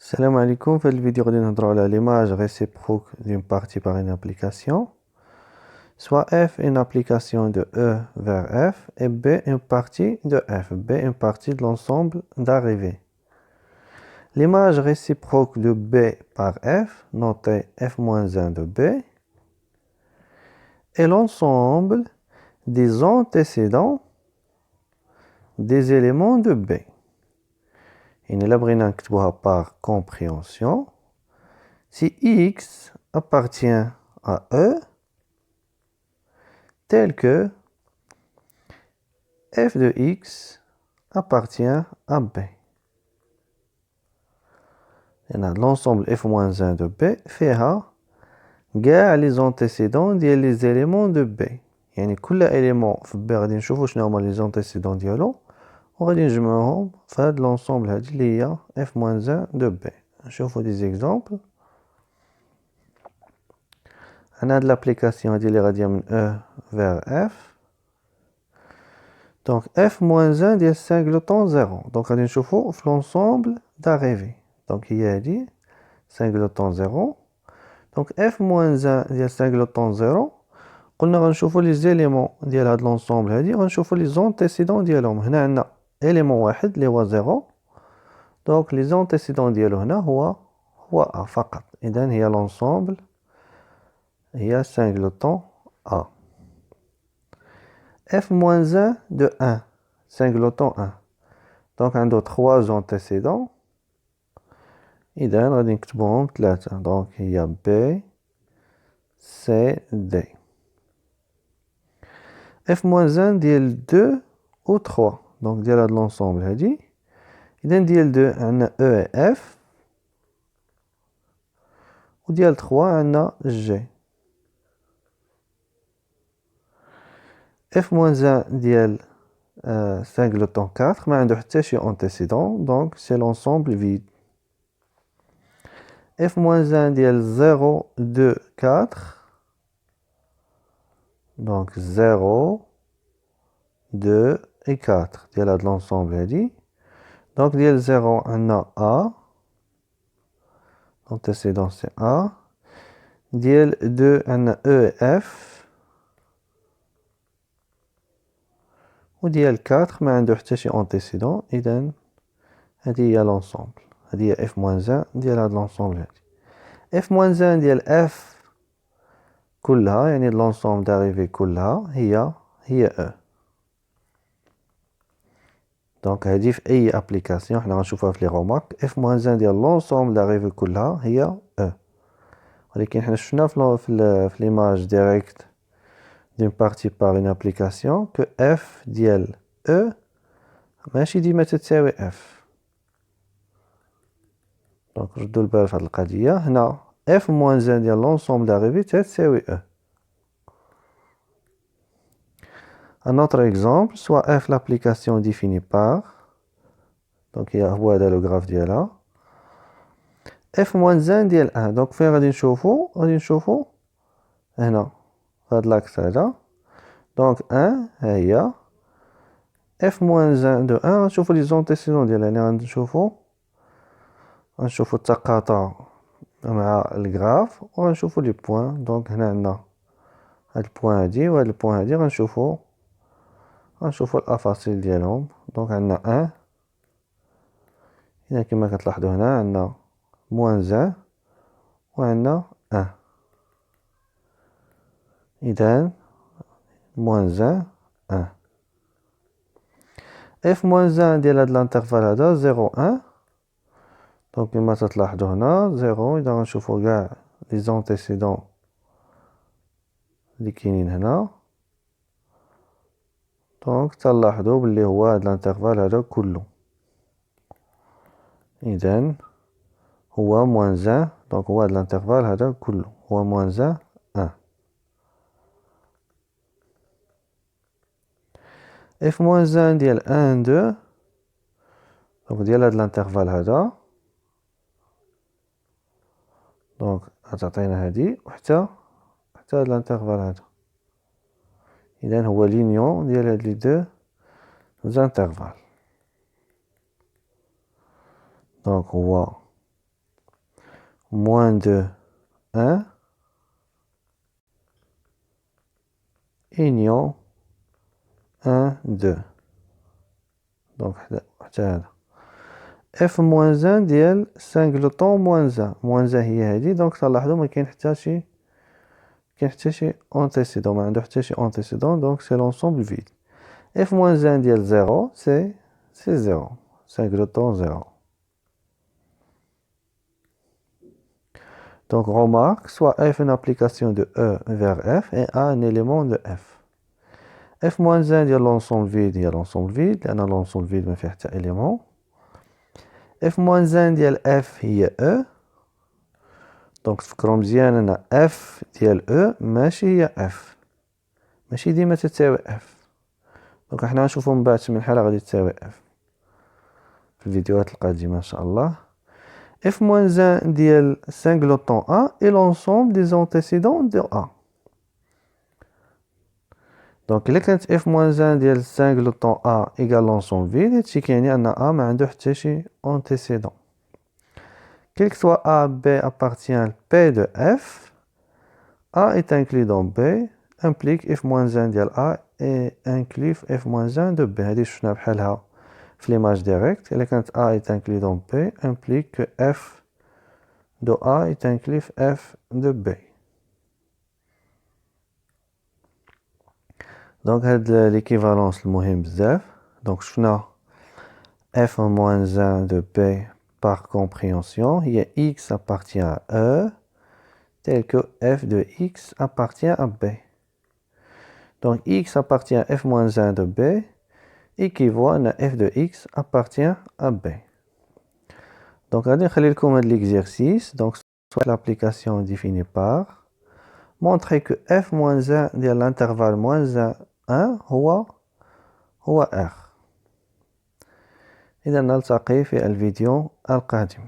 Salam alaikum, في الفيديو غادي نهضروا على l'image réciproque d'une partie par une application. Soit f une application de E vers F et B une partie de F. B une partie de l'ensemble d'arrivée. L'image réciproque de B par F, notée f-1 de B, est l'ensemble des antécédents des éléments de B. Et nous allons par compréhension. Si X appartient à E, tel que f de x appartient à B. L'ensemble f-1 de B fait les antécédents des éléments de B. يعني كل élément في B غادي نشوفوا شنو هما les antécédents ديالو وغادي نجمعوهم في هاد l'ensemble هادي اللي هي f-1 de B. نشوفوا des exemples. عندنا هاد l'application هادي اللي غاديه من E vers F. Donc f-1 ديال singleton 0. Donc غادي نشوفوا في l'ensemble d'arrivée. Donc هي هادي singleton 0. Donc f-1 ديال singleton 0 قلنا غنشوفوا لي زيليمون ديال هاد l'ensemble هادي غنشوفوا لي زونتيسيدون ديالهم. هنا عندنا élément واحد اللي هو 0. Donc لي زونتيسيدون ديالو هنا هو A فقط. إذن هي l'ensemble هي singleton A. f-1 de 1 singleton 1. Donc عنده 3 antécédents. إذن غادي نكتبوهم 3. Donc هي B C D. f-1 ديال 2 و 3. Donc ديال هاد l'ensemble هادي. إذن ديال 2 عندنا E et F. و ديال 3 عندنا G. f-1 ديال singleton 4 ما عنده حتى شي antécédent. Donc c'est l'ensemble vide. f-1 ديال 0 2 4. Donc 0 2 et 4 ديال هاد l'ensemble هادي. Donc ديال 0 عندنا A. Antécédent c'est A. ديال 2 عندنا E et F. و ديال 4 ما عنده حتى شي antécédent. إذن هادي هي l'ensemble. هادي هي f-1 ديال هاد l'ensemble هادي. f-1 ديال F كلها يعني l'ensemble d'arrivée كلها هي E. دونك هادي في أي application حنا غنشوفوها في لي غومارك. f-1 ديال l'ensemble d'arrivée كلها هي E. ولكن حنا شفنا في l'image directe d'une partie par une application que f ديال E ماشي ديما تتساوي F. دونك ردوا البال في هاد القضية. هنا f-1 ديال l'ensemble d'arrivée تتساوي E. Un autre exemple, soit f l'application définie par. Donc هو هذا لو غراف ديالها. f-1 ديال 1. دونك فين غادي نشوفو هنا في هاد لاكس هذا. دونك 1 ها هي f-1 de 1 غنشوفو لي زونتيسيدون ديالها. يعني غنشوفو التقاطع مع الغراف وغنشوفو لي بوين. دونك هنا عندنا هاد البوين هادي وهاد البوين هادي غنشوفو الأفاصيل ديالهم. دونك عندنا 1. إذا كما كتلاحظوا هنا عندنا -1 وعندنا 1. إذن -1 1. f-1 ديال هاد الانترفال هذا 0 1. دونك كما تلاحظوا هنا 0. إذا غنشوفوا كاع لي زونتيسيدون اللي كاينين هنا. دونك تلاحظوا بلي هو هاد الانترفال هذا كله. إذن هو -1. دونك هو هاد الانترفال هذا كله هو -1. f-1 ديال 1 2. دونك ديال هاد الانترفال هذا. دونك غتعطينا هادي وحتى هاد الانترفال هذا. إذن هو لينيون ديال هاد لي دو زانترفال. دونك هو moins 2, 1, union 1, 2. Donc حتى هذا f moins 1 ديال سانغلوطون moins 1 moins 1 هي هذه. دونك تلاحظوا ما كاين حتى شي antécédent، ما عنده حتى شي antécédent. donc c'est l'ensemble vide. f moins 1 ديال 0 c'est 0 سانغلوطون 0. Donc remarque, soit f une application de E vers f et A un élément de f. f moins 1 ديال l'ensemble vide هي l'ensemble vide لأن l'ensemble vide ما فيه حتى élément. f moins 1 ديال f هي E. دونك تفكروا مزيان أن f ديال E ماشي هي f، ماشي ديما تساوي f. دونك حنا غنشوفو من بعد من حالة غادي تساوي f في الفيديوهات القادمة إن شاء الله. f moins 1 ديال سانغلوطون A et l'ensemble des antécédents de A. دونك إلا كانت f moins 1 ديال سانغلوطون A égale l'ensemble vide، هادشي كيعني أن A ما عنده حتى شي antécédent. Quel que soit A, B appartient à P de F, A est inclus dans B, implique f moins 1 ديال A et inclut f moins 1 de B. هادي شفنا بحالها في l'image directe. إلا كانت A est inclus dans B, implique que f de A est inclus f de B. Donc هاد l'équivalence المهم بزاف. Donc شفنا f moins 1 de B par compréhension, il y a x appartient à E, tel que f de x appartient à B. Donc x appartient à f moins 1 de B, équivaut à f de x appartient à B. Donc غادي نخلي لكم هاد l'exercice. Donc soit l'application définie par montrer que f moins 1 ديال l'intervalle moins 1 هو R. إذا نلتقي في الفيديو القادم.